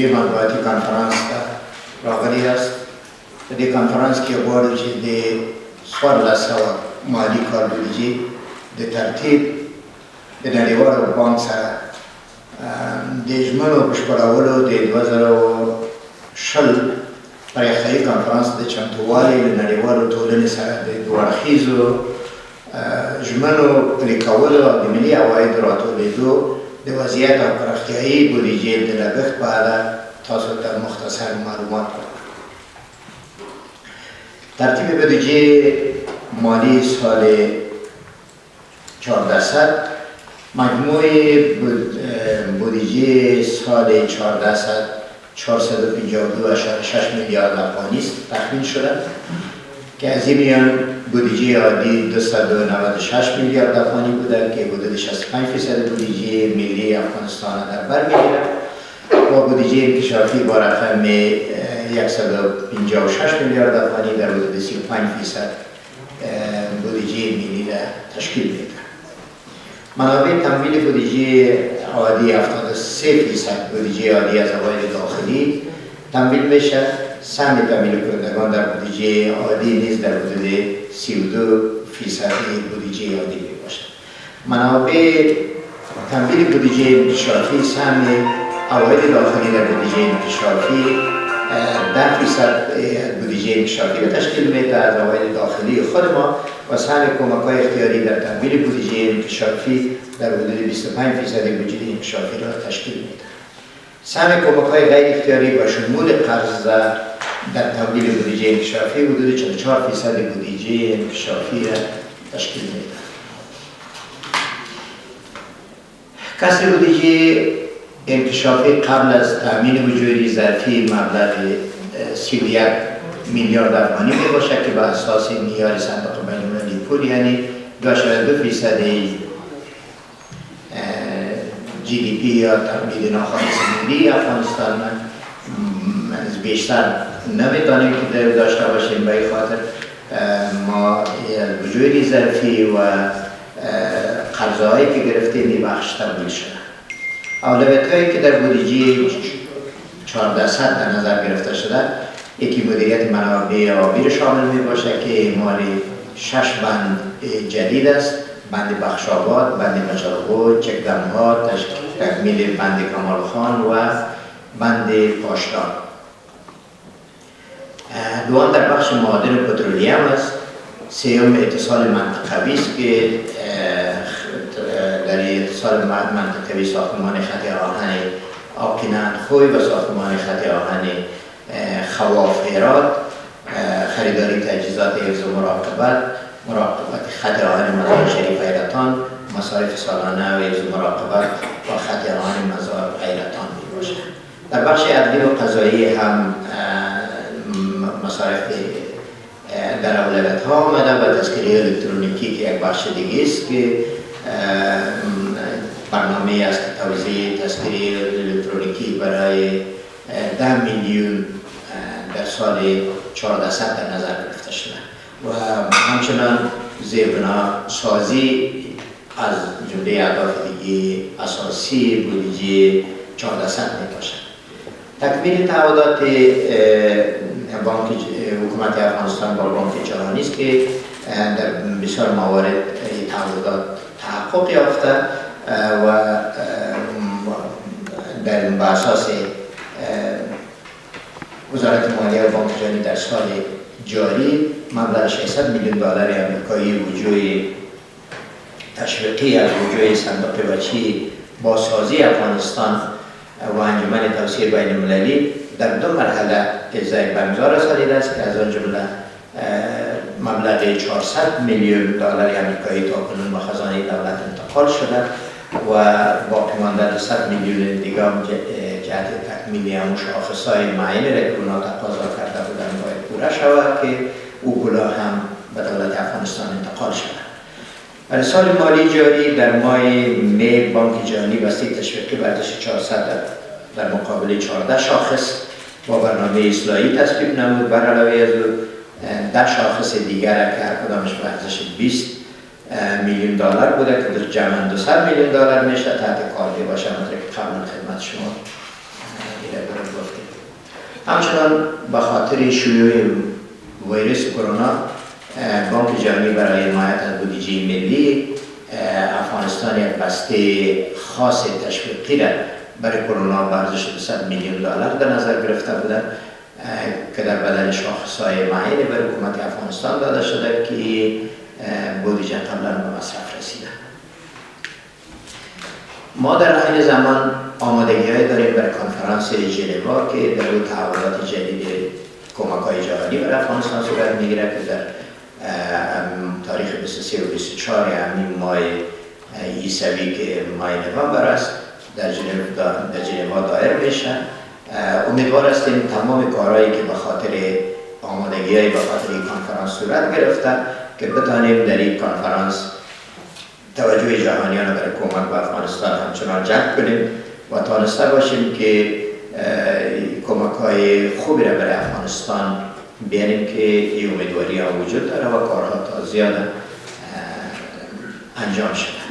دی مطبوعاتی کنفرانس راغلی است. دی کنفرانس که غواړو چې د 1400 مالي کال بودیجې د ترتیب د نړیوالو بانک سره د ژمنو بشپړولو د 2020 پراختیایي کنفرانس د چمتووالي له نړیوالو ټولنې سره د دوه اړخیزو ژمنو پلي کولو او د ملي عوایدو راټولېدو د وضعیت او پراختیایي بودیجې د لګښت په اړه تاسو ته مختصر معلومات ورکړم. ترتیب بودیجه مالی سال 1400 مجموع بودیجه سال 1400 452.6 میلیارد افغانی است تخمین شده که از این میان بودیجه عادی 296 میلیارد افغانی بوده که حدود 65% بودیجه ملی افغانستان در بر میگیرد و بودیجه انکشافی با رقم 156 میلیارد افغانی در حدود 35% بودیجه ملی را تشکیل میده. منابع تمویل بودیجه عادی 73% بودیجه عادی از عواید داخلی تمویل میشه. سهم تمویل کنندگان در بودیجه عادی نیز در حدود 32% بودیجه عادی می باشد. منابع تمویل بودیجه انکشافی سهم عواید داخلی در بودیجه انکشافی 10% بودیجه انکشافی را تشکیل میده از عواید داخلی خود ما و سهم کمک‌های اختیاری در تمویل بودیجه انکشافی در حدود 25% بودیجه انکشافی را تشکیل میده. سهم کمک‌های غیر اختیاری با شمول قرض در تمویل بودیجه انکشافی حدود 44% بودیجه انکشافی را تشکیل میده. کسر بودیجه انکشافی قبل از تامین وجودی ظرفی مبلغ 31 میلیارد افغانی می باشد که بر اساس معیار صندوق بین‌المللی پول یعنی 2.2% جی دی پی یا تولید ناخالص ملی افغانستان از بیشتر نمیتونیم که داشته باشیم. به این خاطر ما وجودی ظرفی و قرضهایی که گرفتیم این بخش تبدیل شده. اولویت‌هایی که در بودیجه 1400 در نظر گرفته شده یکی مدیریت منابع آبی شامل می باشه که اعمال 6 بند جدید است: بند بخشاباد، بند مچالغو، چکدم‌ها، تکمیل بند کمال خان و بند پاشدار. دوم در بخش معادن و پترولیم است. سوم اتصال منطقوی است که در اتصال منطقوی ساختمان خط آهن آقینند خوی و ساختمان خط آهن خواف هرات، خریداری تجهیزات حفظ و مراقبت خط آهن مزار شریف حیرتان، مصارف سالانه و حفظ و مراقبت و خط آهن مزار حیرتان می باشد. در بخش عدلی و قضایی هم مصارف در اولویت ها آمده و تذکره الکترونیکی که یک بخش دیگه است که برنامه است که توزیع تذکره الکترونیکی برای 10 میلیون در سال 1400 در نظر گرفته شده و همچنان زیربنا سازی از جمله اهداف دیگه اساسی بودجه 1400 می باشد. تکمیل تعهدات بانک حکومت افغانستان با بانک جهانی است که در بسیار موارد تعهدات تحقق یافته و در اساس وزارت مالیه و بانک جهانی در سال جاری مبلغ 600 میلیون دلار آمریکایی وجوه تشویقی از وجوه صندوق وچی بازسازی افغانستان و انجمن توسعه بین المللی در 2 مرحله اجرای برگزار سالیده است که از آن جمله مبلغ 400 میلیون دلار آمریکایی تاکنون به خزانه دولت انتقال شده و باقی مانده 200 میلیون دیگر جهت تکمیل همون شاخص‌های معینی را که اونا تقاضا کرده بودن باید پوره شود که او پولا هم به دولت افغانستان انتقال شده. برای سال مالی جاری در ماه می بانک جهانی بسته تشویقی ورزش 400 در مقابل 14 شاخص با برنامه اصلاحی تصویب نمود. بر علاوه از 10 شاخص دیگر که هر کدامش ورزش 20 میلیون دلار بوده که جمعاً 200 میلیون دلار میشه تحت کار باشه. همونطور که قبلا خدمت شما همچنان به خاطر شیوع ویروس کرونا بانک جهانی برای حمایت از بودجه ملی افغانستان یک بسته خاص تشویقی را برای کرونا به ارزش $200 میلیون در نظر گرفته بوده که در بدل شاخص‌های معینی برای حکومت افغانستان داده شده که بودجه قبلا به مصرف رسیده. ما در این زمان آمادگی‌هایی داریم برای کنفرانس ژنوا که در او تعهدات جدید کمک‌های جهانی برای افغانستان صورت می‌گیرد که در تاریخ 23 و 24 همین ماه عیسوی که ماه نوامبر است در ژنوا دایر میشه. امیدوار هستیم تمام کارهایی که به خاطر آمادگی‌های به خاطر این کنفرانس صورت گرفته که بتانیم در این کنفرانس توجه جهانیان برای کمک به افغانستان همچنان جلب کنیم و توانسته باشیم که کمک‌های خوبی را برای افغانستان بیاریم که این امیدواری ها وجود داره و کارها تا زیاد انجام شده.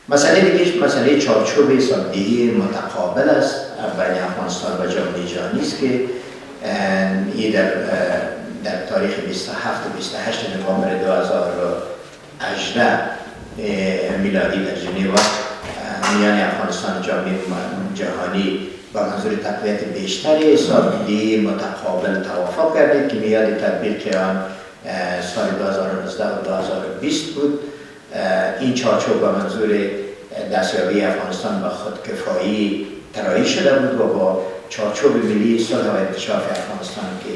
مسئله دیگه مسئله چارچوب سازدهی متقابل است بین افغانستان و جامعه جهانی است که این در تاریخ 27 و 28 نوامبر 2018 میلادی در ژنو میان افغانستان و جامعه جهانی با منظور تقویت بیشتری سازدهی متقابل توافق کردید که میاد تطبیق آن سال 2019 و 2020 بود. این چارچوب با منظور دستیابی افغانستان به خودکفایی طراحی شده بود و با چارچوب ملی صلح و انکشاف افغانستان که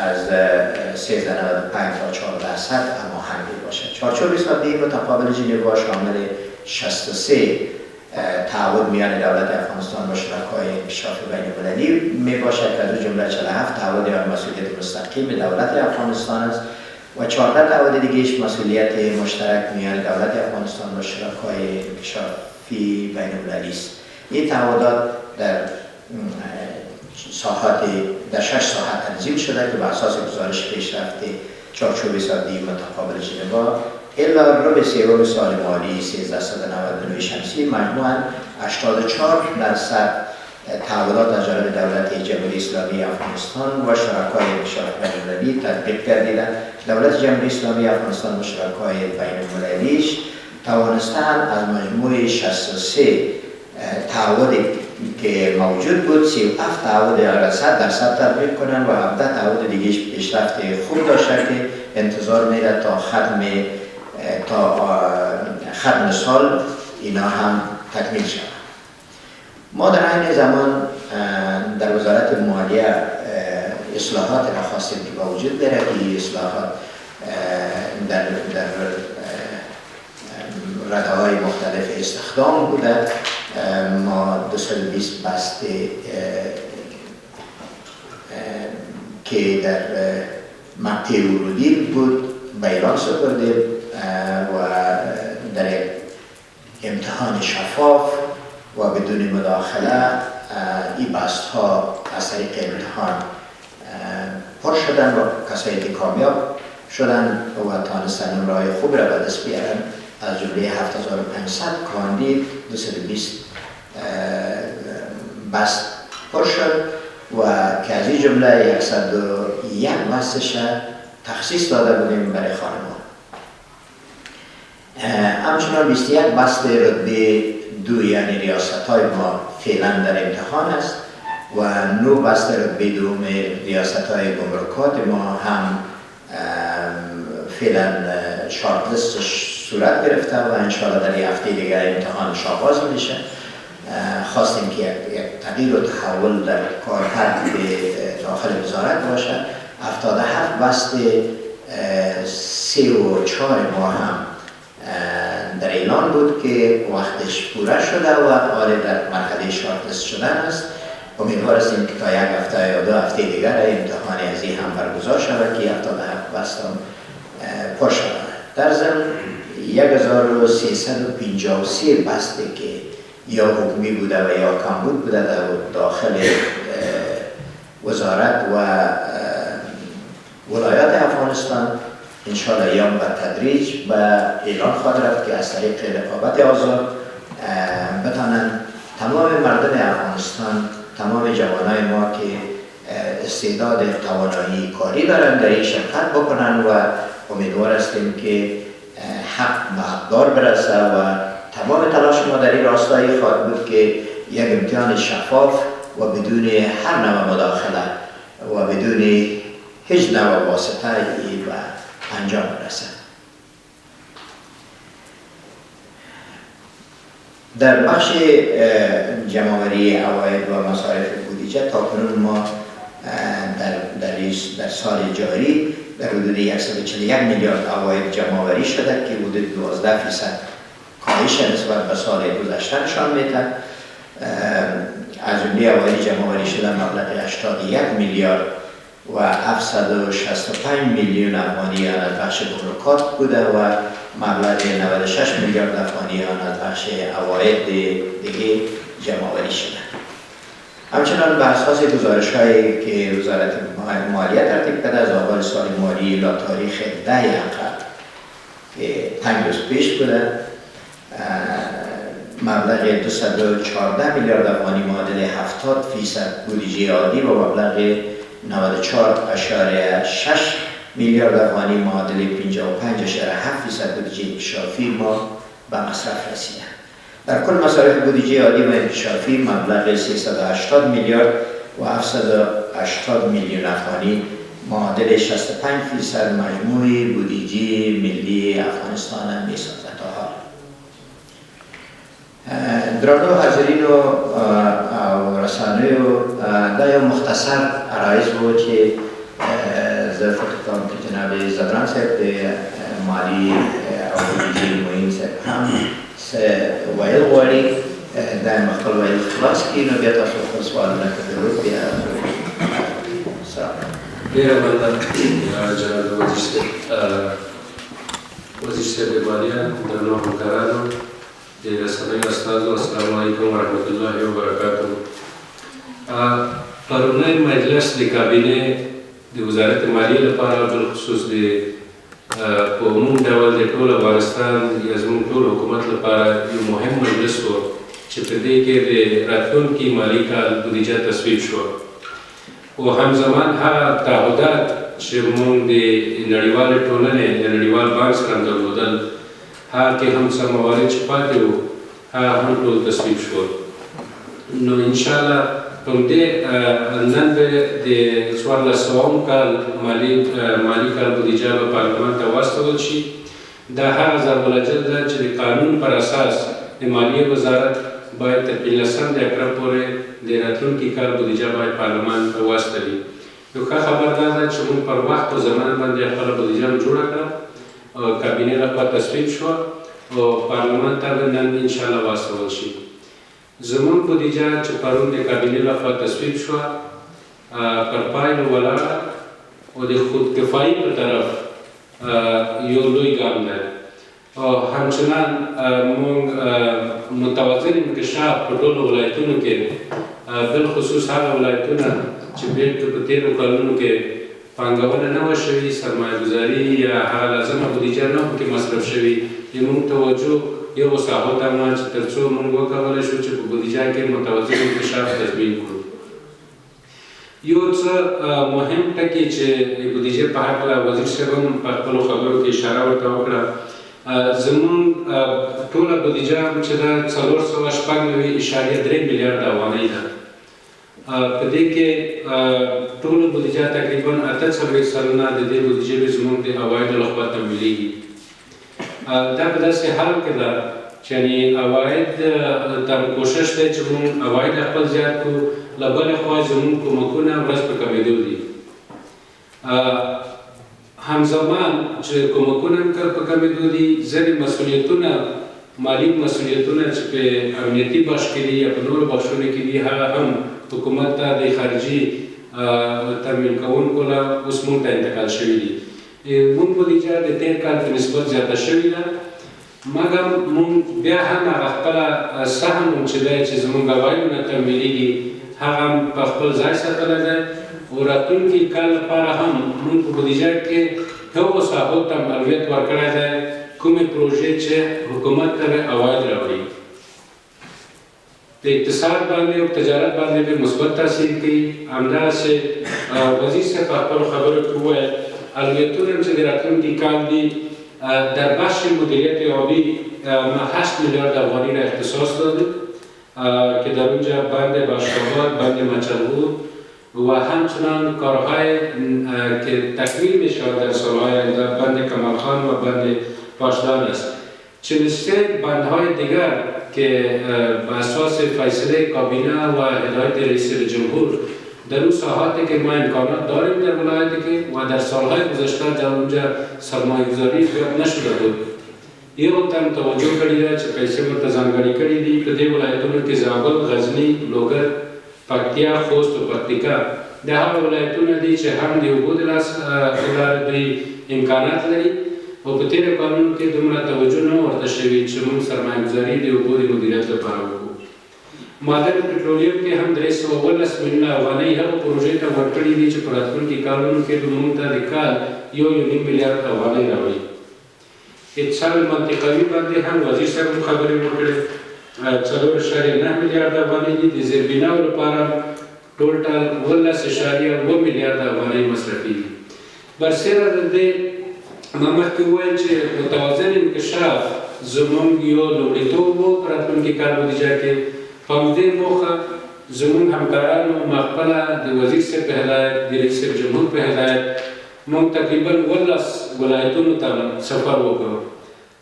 از 1395 تا 4% هماهنگ باشه. چارچوب سازدهی متقابل ژنو شامل 63 تعهد میان دولت افغانستان و شرکای انکشاف بین‌المللی می باشد که از جمله 47 تعهد آن مسئولیت مستقیم دولت افغانستان است و 14 تعهد دیگه‌اش مسئولیت مشترک میان دولت افغانستان و شرکای انکشافی بین‌المللی است. این تعهدات در 6 ساحت تنظیم شده که بر اساس گزارش پیشرفت چارچوب سازدهی متقابل ژنو الا ربع سوم سال مالی 1399 شمسی مجموعاً 84% تعهدات از جانب دولت جمهوری اسلامی افغانستان و شرکای انکشاف بین‌المللی تطبیق گردیدند. دولت جمهوری اسلامی افغانستان و شرکای بین‌المللیش توانستند از مجموع 63 تعهدی که موجود بود 37 تعهد را 100% تطبیق کنند و 17 تعهد دیگه پیشرفت خوب داشته که انتظار میره تا ختم سال اینا هم تکمیل شود. ما در این زمان در وزارت مالیه اصلاحات را خواستیم که با وجود داره که این اصلاحات در رده‌های مختلف استخدام بوده. ما 220 بسته که در مقطع ورودی بود به ایران سپردیم و در امتحان شفاف و بدون مداخله این بست ها از طریق امتحان پر شدن و کسایی که کامیاب شدن و توانستن نمره‌های خوب را به دست بیارن از جمله 7500 کاندید 220 بست پر شد و که از این جمله 101 بستش تخصیص داده بودیم برای خانمان. همچنان 21 بست رتبه 2 یعنی ریاست های ما فعلا در امتحان است و 9 بست رتبه 2 ریاست های گمرکات ما هم فعلا شارت لیستش صورت گرفته و انشاءالله در یک هفته دیگه امتحانش آغاز میشه. خواستیم که یک تغییر و تحول در کارکرد داخل وزارت باشه. 77 بست 3 و 4 ماه هم در اعلان بود که وقتش پوره شده و آره در مرحله شارت لیست شدن است. امیدوار هستیم که تا یک هفته یا 2 هفته دیگر امتحان از این هم برگزار شود که 77 بست هم پر شود. در ضمن 1353 بسته که یا حکومی بوده و یا کمبود بوده در داخل وزارت و ولایات افغانستان انشاءالله یا به تدریج به اعلان خواهد رفت که از طریق رقابت آزاد بتانند تمام مردم افغانستان تمام جوانای ما که استعداد توانایی کاری دارند در این شرکت بکنند و امیدوار هستیم که حق به حقدار برسه و تمام تلاش ما در این راستای خواهد بود که یک امتحان شفاف و بدون هر نوع مداخله و بدون هیچ نوع واسطه به انجام برسد. در بخش جمع‌آوری عواید و مصارف بودجه تاکنون ما در سال جاری در حدود 141 میلیارد عواید جمع‌آوری شده که حدود 12% کاهش نسبت به سال گذشته نشان میده. از جمله عواید جمع‌آوری شده مبلغ 81 میلیارد و 765 میلیون افغانیان از بخش گمرکات بوده و مبلغ 96 میلیارد افغانیان از بخش عواید دیگه جمع‌آوری شده. همچنان بر اساس گزارش‌هایی که وزارت مالیه ترتیب کرده از آغاز سال مالی تا تاریخ 10 عقب که 5 روز پیش بوده، مبلغ 214 میلیارد افغانی معادل 70% بودجه عادی و مبلغ 94.6 میلیارد افغانی معادل 55.7% بودجه انکشافی ما به مصرف رسیده. در کل مصارف بودجه عادی و انکشافی مبلغ 380 میلیارد و 780 میلیون افغانی معادل 65% مجموع بودجه ملی افغانستان می سازد. درانو حاضرین و رسانه‌یو دا یو مختصر عرایض بود که زه فکر کوم که جناب زبران صاحب د مالي او بودجې معین صاحب هم څه ویل غواړي دا یې خپل ویل خلاص کړي نو بیا تاسو خپل سوالونه کوئ بیا ډېره مننه جناب وزیر صاحب د مالیه درنو همکارانو د رسنیو استازو السلام علیکم ورحمت الله وبرکاتو. پرونی مجلس د کابینې د وزارت مالیې لپاره بالخصوص په عموم ډول د ټول افغانستان یا زموږ ټول حکومت لپاره یو مهم مجلس و چې په دې کې د راتلونکي مالي کال بودیجه تصویب شوه او همزمان هغه تعهدات چې موږ د نړیوالې ټولنې د نړیوال بانک سره درلودل هغه کې هم څه موارد چې پاتې وو هغه هم ټول تصویب شول. نو انشاءالله همدې نن به د 1400 کال مالي کال بودیجه به پارلمان ته واستول شي. دا هغه ضرب الاجل ده چې د قانون پر اساس د مالیې وزارت باید تر 15 د اکرم پورې د راتلونکي کال بودیجه باید پارلمان ته واستوي. یو ښه خبر دا ده چې موږ پر وخت او زمان باندې خپله بودیجه هم جوړه کړه، کابینې لخوا تصویب شوه او پارلمان ته به نن انشاءالله واستول شي. زموږ بودیجه چې پرون د کابینې لخوا تصویب شوه پر پایلو ولاړه او د خودکفایي په طرف یو لوی ګام دی او همچنان موږ متوازن انکشاف په ټولو ولایتونو کې بالخصوص هغه ولایتونه چې بیرته په تېرو کلونو کې پانګونه نه وه شوې، سرمایه‌ګذاري یا هغه لازمه بودیجه نه وه پکې مصرف شوې، زموږ توجه یو وساحت هم چې تر څو موږ وکولی شو چې په بودیجه کې متوازن انکشاف تضمین کړو. یو څه مهم ټکي چې د بودیجې په هکله وزیر صاحب هم په خپلو خبرو کې اشاره ورته وکړه، زموږ ټوله بودیجه چې ده 496.3 میلیارد افغانۍ ده. په دې کې ټوله بودیجه تقریبا 48 سلنه د دې بودیجې به زموږ د عوایدو لخوا تمویلېږي. دا په داسې حال کې ده چې یعنې عواید ته کوشش دی چې موږ عواید خپل زیات کړو، له بلې خوا زموږ کومکونه ورځ په کمېدو دي. همزمان چې کومکونه هم په کمېدو دي، ځینې مسؤلیتونه مالي مسؤلیتونه چې په امنیتي بخش کې دي یا په نورو بخشونو کې دي هغه هم حکومت ته د خارجي تمویل کوونکو له اوس موږ ته انتقال شوي دي. موږ بودیجه د تېر کال په نسبت زیاته شوې ده، مګر موږ بیا هم هغه خپله سهم چې دی چې زموږ عوایدو نه تمویلېږي هغه هم په خپل ځای ساتلی دی او راتلونکي کال لپاره هم موږ په بودیجه کې هغو ساحو ته اولویت ورکړی دی کومې پروژې چې حکومت ته به عواید راوړي. د اقتصاد باندې او تجارت باندې به مثبت تاثیر کوي. همداسې وزیر صاحب په خپلو خبرو کې وویل الوتنه چې د راتلونکي کال دي در بخش مدیریت آبی ما 8 میلیارد افغانی را اختصاص دادیم که در اونجا بند باشقاباد، بند مچلغور و همچنان کارهای که تکمیل می شود در سالهای آینده بند کمالخان و بند پاشدان است. 43 بندهای دیگر که به اساس فیصله کابینه و هدایت رئیس جمهور در اون ساحاتی که ما امکانات داریم در ولایتی که و در سالهای گذشته در اونجا سرمایه‌گذاری زیاد نشده بود. یو تن توجه کړې ده چې پیسې ورته ځانګړې کړې دي په دې ولایتونو کې زابل، غزني، لوګر، پکتیا، خوست او پکتیکا دا هغه ولایتونه دي چې هم د اوبو د لارې دوی امکانات لري او په تېرو کلونو کې دومره توجه نه ورته شوې چې موږ سرمایه‌ګذاري د اوبو د مدیریت لپاره وکړو. معدن پټرولیم کې هم 319 میلیونه افغانۍ هغه پروژې ته ورکړې دي چې په راتلونکي کلونو کې موږ ته د کال 1.5 میلیارد افغانۍ راوړي. اتصال منطقوي باندې هم وزیر صاحب خبرې وکړې 4.9 میلیارد افغانۍ دي د زیربناو لپاره ټوټل 12.9 میلیارد افغانۍ مصرفېږي. برسېره د دې ما مخکې وویل چې متوازن انکشاف زموږ یو لومړیتوب و په راتلونکي کال بودیجه کې. په همدې موخه زموږ همکارانو ما خپله د وزیر صاحب په هدایت د رئیس جمهور په هدایت موږ تقریبا 12 ولایتونو ته سفر وکړو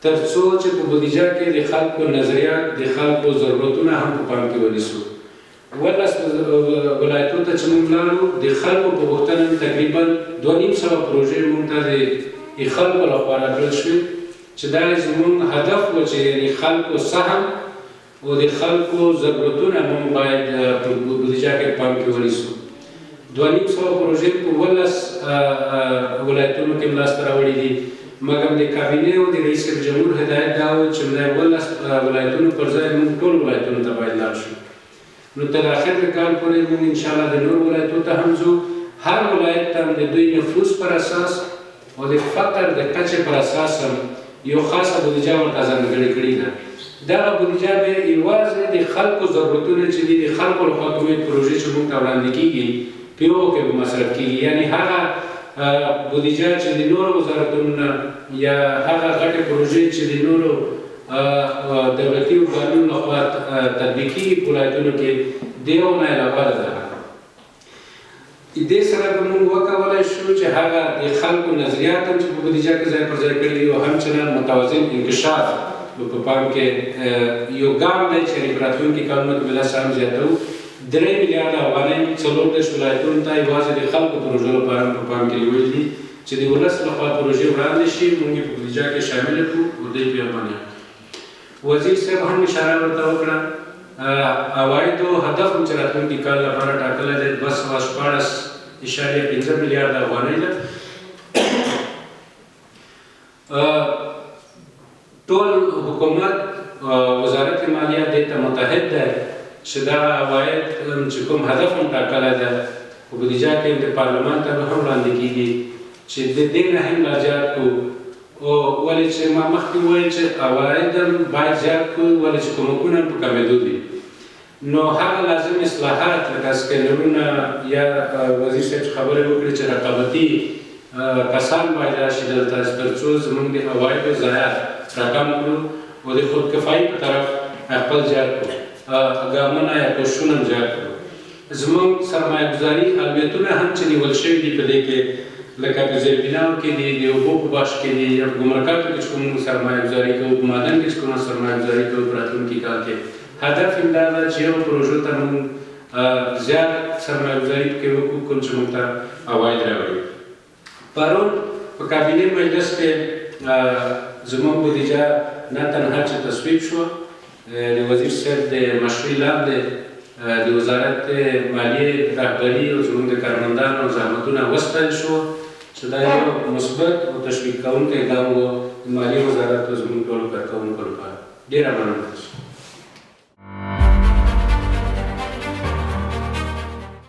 تر څو چې په بودیجه کې د خلکو نظریات د خلکو ضرورتونه هم په پام کې ونیسو. 12 ولایتونو ته چې موږ لاړو د خلکو په غوښتنه تقریبا 2.5 پروژې موږ ته د خلکو لخوا راکړل شوې چې دا زموږ هدف و چې یعنې خلکو سهم او د خلکو ضرورتونه موږ باید په بودیجه کې پام کې ونیسو. 2.5 پروژې په 12 ولایتونو کې لاسته راوړي دي مګر د کابینې او د رئیس جمهور هدایت دا و چې د 12 ولایتونو پر ځای موږ ټول ولایتونو ته باید لاړ شو. نو تر اخر کال پورې موږ انشاءالله د نور ولایتونو ته هم ځو. هر ولایت ته د دوی نفوس پر اساس او د فقر د کچې پر اساس هم یو خاصه بودیجه ورته ځانګړې کړې ده. دغه بودیجه به یوازې د خلکو ضرورتونه چې دي د خلکو لخوا کومې پروژې چې موږ ته وړاندې کېږي په یو کې به مصرف کېږي. یعنې هغه بودیجه چې د نورو وزارتونو نه یا هغه غټې پروژې چې د نورو دولتي ارګانونو لخوا تطبیق کېږي په ولایتونو کې د یو نه علاوه ده. دې سره به موږ وکولی شو چې هغه د خلکو نظریات هم چې په بودیجه کې ځای پر ځای کړي دي او همچنان متوازن انکشاف په پام کې یو ګام دی چې په راتلونکي کلونو کې به لا څه هم زیاتوو. 3 میلیارده افغانۍ 14 ولایتونو ته یوازې د خلکو پروژو لپاره په پام کې نیولي دي چې د ولس لخوا پروژې وړاندې شي موږ یې په بودیجه کې شامله کړو او دوی پرې عمل وکړي. وزیر صاحب هم اشاره ورته وکړه عوایدو هدف هم چې راتلونکي کال لپاره ټاکلی دی 216.5 میلیارده افغانۍ ده. ټول حکومت وزارت مالیه دې ته متحد دی چې دا عواید چې کوم هدف هم ټاکلی ده په بودیجه کې د پارلمان ته به هم وړاندې کېږي چې د دې نه هم لا زیات کړو. او ولې چې ما مخکې وویل چې عواید هم باید زیات کړو ولې چې کومکونه هم په کمېدو دي نو هغه لازم اصلاحات لکه سکینرونه یا وزیر صاحب خبرې وکړي چې رقابتي کسان باید راشي دلته تر څو زموږ د عوایدو ضایع راکم کړو او د خودکفایي په طرف خپل زیات کړو ګامونه یا کوششونه هم زیات کړو. زموږ سرمایه‌ګذاري البتونه هم چې نیول شوي دي په دې کې لکه په زیربناو کې دي د اوبو په بخش کې دي یا په ګمرکاتو کې چې کوم سرمایه‌ګذاري کوو په معدن کې چې کومه سرمایه‌ګذاري کوو په راتلونکي کال کې هدف هم دا ده چې یو پروژو ته موږ زیات سرمایه‌ګذاري پکې وکړو کوم چې موږ ته عواید راوړي. پرون په کابینې مجلس کې زموږ بودیجه نه تنها چې تصویب شوه د وزیر صاحب د مشورې لاندې د وزارت مالیې رهبري او زموږ د کارمندانو زحمتونه وستایل شو چې دا یو مثبت او تشویق کوونکی ګام و د مالیې وزارت او زموږ ټولو کارکوونکو لپاره. ډېره مننه.